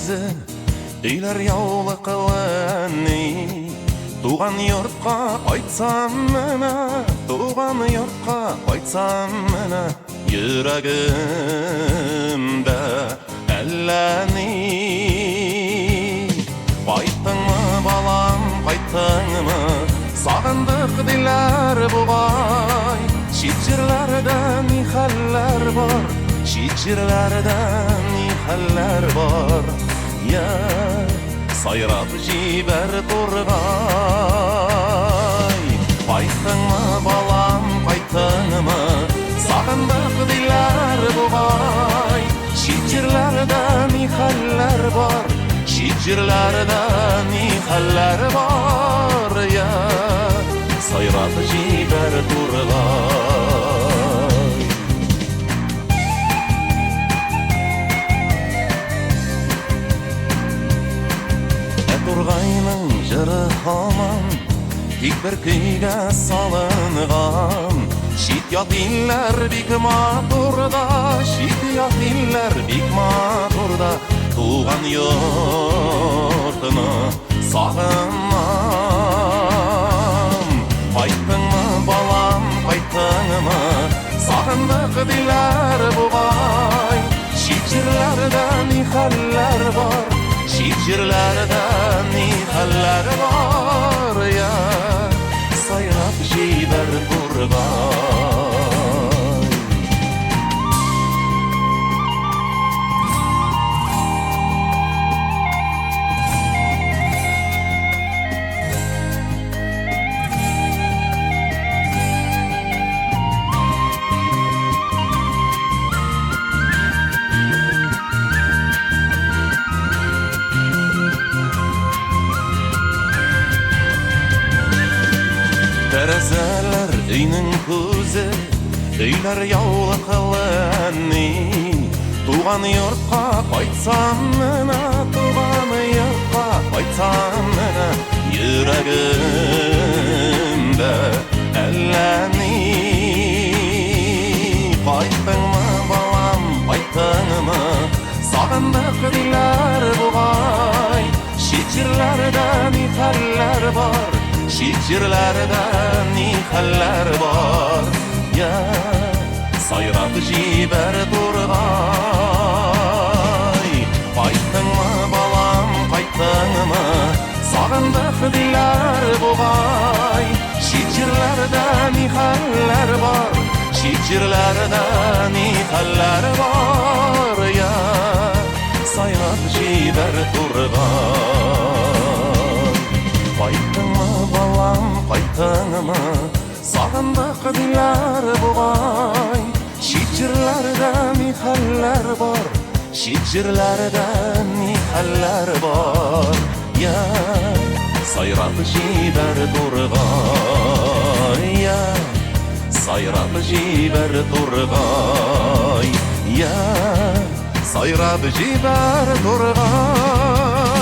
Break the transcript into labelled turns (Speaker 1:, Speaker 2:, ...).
Speaker 1: көзі үйлер яулы қылыны. Туған йортқа қайтсам міне, туған йортқа қайтсам міне, жүрегімде әлләни. Қайттыңмы балам, қайттыңмы, сағындық дилер бұғай. Шет жерлерде ни хәлләр бар, шет жерлерде ни хәлләр бар. Я сайрап җибәр тургай. Кайттыңмы балам, кайттыңмы, сагындык диләр бугай. Шет җирләрдә ни хәлләр бар, шет җирләрдә ни хәлләр бар. Я сайрап җибәр тургай. Тургайның жыры һаман тик бер көйгә салынган. Шит ят илләр бик матурда, шит ят илләр бик матурда, туган йортны сагынам. Кайттыңмы балам, кайттыңмы, сагындык диләр бугай. Шит җирләрдә ни хәлләр бар, шет жерләрдә ни хәлләр бар. Я сайрап җибәр тургай. Тәрәзәләр өйнең күзе, өйләр яулы кылыны. Туган йортка кайтсам міне, туган йортка кайтсам міне, йөрәгемдә әлләни. Кайттыңмы балам, кайттыңмы, сагындык диләр бугай. Шет җирләрдә ни хәлләр бар, шет җирләрдә ни хәлләр бар. Я сайрап җибәр тургай. Кайттыңмы балам, кайттыңмы, сагындык диләр бугай. Шет җирләрдә ни хәлләр бар, шет җирләрдә ни хәлләр бар. Я сайрап җибәр тургай. Кайттыңмы балам, кайттыңмы, сагындык диләр бугай. Шет җирләрдә ни хәлләр бар, шет җирләрдә ни хәлләр бар. Я сайрап җибәр тургай. Я сайрап җибәр тургай. Я сайрап җибәр тургай.